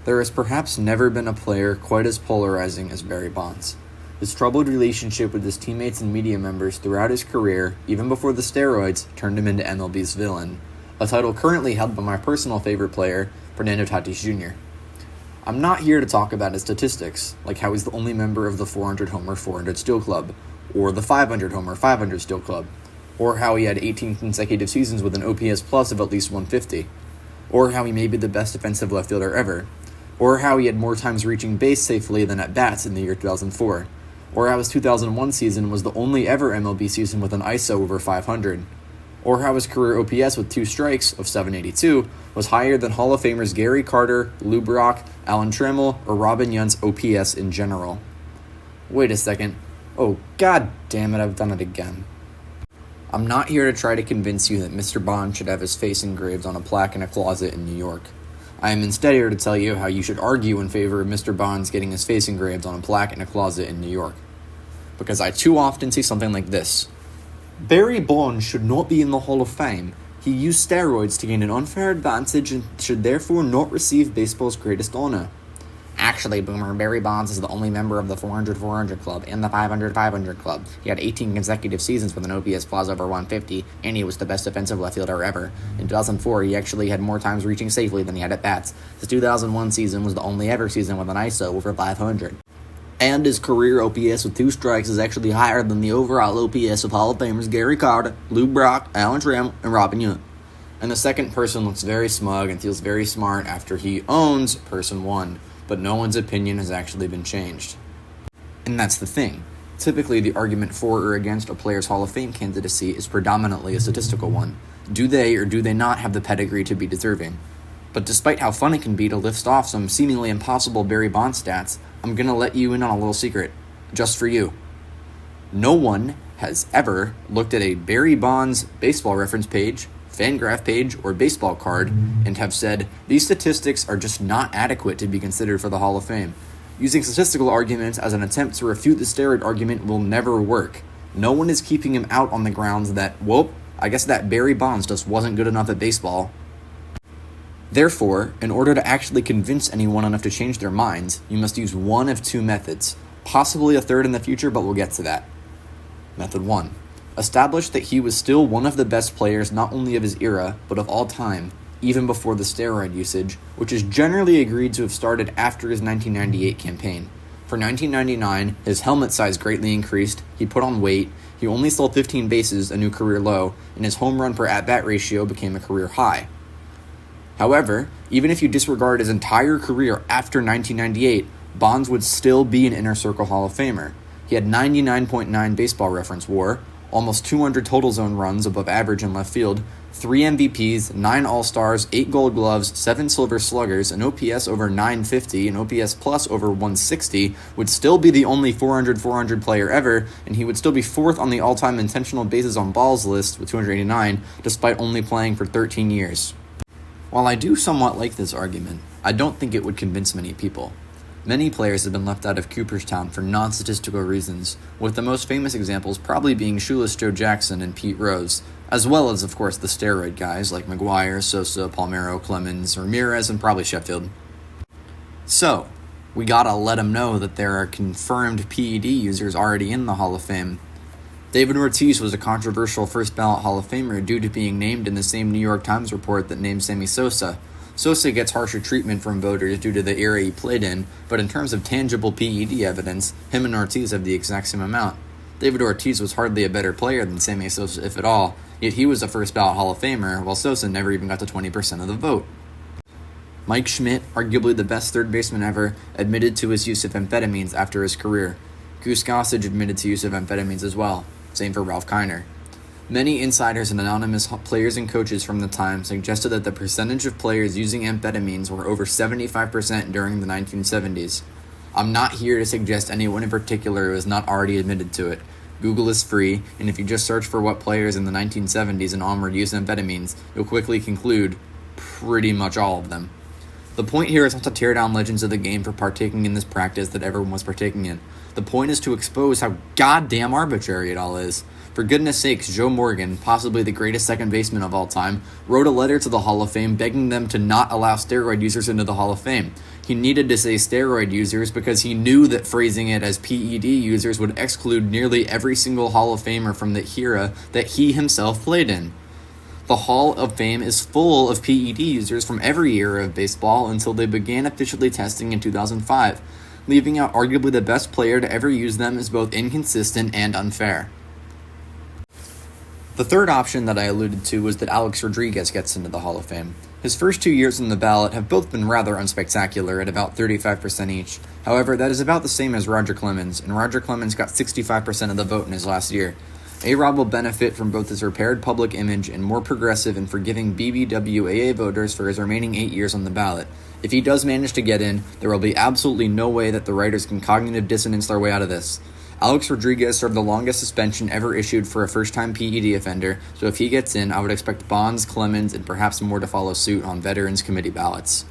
There has perhaps never been a player quite as polarizing as Barry Bonds. His troubled relationship with his teammates and media members throughout his career, even before the steroids, turned him into MLB's villain, a title currently held by my personal favorite player, Fernando Tatis Jr. I'm not here to talk about his statistics, like how he's the only member of the 400 homer 400 steal club, or the 500 homer 500 steal club, or how he had 18 consecutive seasons with an OPS plus of at least 150, or how he may be the best defensive left fielder ever, or how he had more times reaching base safely than at bats in the year 2004, or how his 2001 season was the only ever MLB season with an ISO over 500, or how his career OPS with 2 strikes of 782 was higher than Hall of Famers Gary Carter, Lou Brock, Alan Trammell, or Robin Yount's OPS in general. Wait a second. Oh, god damn it, I've done it again. I'm not here to try to convince you that Mr. Bond should have his face engraved on a plaque in a closet in New York. I am instead here to tell you how you should argue in favor of Mr. Bonds getting his face engraved on a plaque in a closet in New York. Because I too often see something like this. Barry Bonds should not be in the Hall of Fame. He used steroids to gain an unfair advantage and should therefore not receive baseball's greatest honor. Actually, Boomer, Barry Bonds is the only member of the 400-400 club and the 500-500 club. He had 18 consecutive seasons with an OPS plus over 150, and he was the best defensive left fielder ever. In 2004, he actually had more times reaching safely than he had at bats. His 2001 season was the only ever season with an ISO over 500. And his career OPS with 2 strikes is actually higher than the overall OPS of Hall of Famers Gary Carter, Lou Brock, Alan Trammell, and Robin Yount. And the second person looks very smug and feels very smart after he owns person 1. But no one's opinion has actually been changed. And that's the thing. Typically, the argument for or against a player's Hall of Fame candidacy is predominantly a statistical one. Do they or do they not have the pedigree to be deserving? But despite how fun it can be to lift off some seemingly impossible Barry Bonds stats, I'm gonna let you in on a little secret. Just for you. No one has ever looked at a Barry Bonds baseball reference page, Fangraph page, or baseball card and have said, these statistics are just not adequate to be considered for the Hall of Fame. Using statistical arguments as an attempt to refute the steroid argument will never work. No one is keeping him out on the grounds that, well, I guess that Barry Bonds just wasn't good enough at baseball. Therefore, in order to actually convince anyone enough to change their minds, you must use one of 2 methods, possibly a third in the future, but we'll get to that. Method 1. Establish that he was still one of the best players not only of his era, but of all time, even before the steroid usage, which is generally agreed to have started after his 1998 campaign. For 1999, his helmet size greatly increased, he put on weight, he only stole 15 bases, a new career low, and his home run per at-bat ratio became a career high. However, even if you disregard his entire career after 1998, Bonds would still be an Inner Circle Hall of Famer. He had 99.9 baseball reference WAR, almost 200 total zone runs above average in left field, 3 MVPs, 9 All-Stars, 8 Gold Gloves, 7 Silver Sluggers, an OPS over 950, an OPS plus over 160, would still be the only 400-400 player ever, and he would still be 4th on the all-time intentional bases on balls list with 289, despite only playing for 13 years. While I do somewhat like this argument, I don't think it would convince many people. Many players have been left out of Cooperstown for non-statistical reasons, with the most famous examples probably being Shoeless Joe Jackson and Pete Rose, as well as, of course, the steroid guys like McGwire, Sosa, Palmeiro, Clemens, Ramirez, and probably Sheffield. So, we gotta let them know that there are confirmed PED users already in the Hall of Fame. David Ortiz was a controversial first-ballot Hall of Famer due to being named in the same New York Times report that named Sammy Sosa. Sosa gets harsher treatment from voters due to the era he played in, but in terms of tangible PED evidence, him and Ortiz have the exact same amount. David Ortiz was hardly a better player than Sammy Sosa, if at all, yet he was a first-ballot Hall of Famer, while Sosa never even got to 20% of the vote. Mike Schmidt, arguably the best third baseman ever, admitted to his use of amphetamines after his career. Goose Gossage admitted to use of amphetamines as well. Same for Ralph Kiner. Many insiders and anonymous players and coaches from the time suggested that the percentage of players using amphetamines were over 75% during the 1970s. I'm not here to suggest anyone in particular who has not already admitted to it. Google is free, and if you just search for what players in the 1970s and onward used amphetamines, you'll quickly conclude pretty much all of them. The point here is not to tear down legends of the game for partaking in this practice that everyone was partaking in. The point is to expose how goddamn arbitrary it all is. For goodness sakes, Joe Morgan, possibly the greatest second baseman of all time, wrote a letter to the Hall of Fame begging them to not allow steroid users into the Hall of Fame. He needed to say steroid users because he knew that phrasing it as PED users would exclude nearly every single Hall of Famer from the era that he himself played in. The Hall of Fame is full of PED users from every era of baseball until they began officially testing in 2005, leaving out arguably the best player to ever use them as both inconsistent and unfair. The third option that I alluded to was that Alex Rodriguez gets into the Hall of Fame. His first 2 years on the ballot have both been rather unspectacular at about 35% each. However, that is about the same as Roger Clemens, and Roger Clemens got 65% of the vote in his last year. A-Rod will benefit from both his repaired public image and more progressive and forgiving BBWAA voters for his remaining 8 years on the ballot. If he does manage to get in, there will be absolutely no way that the writers can cognitive dissonance their way out of this. Alex Rodriguez served the longest suspension ever issued for a first-time PED offender, so if he gets in, I would expect Bonds, Clemens, and perhaps more to follow suit on Veterans Committee ballots.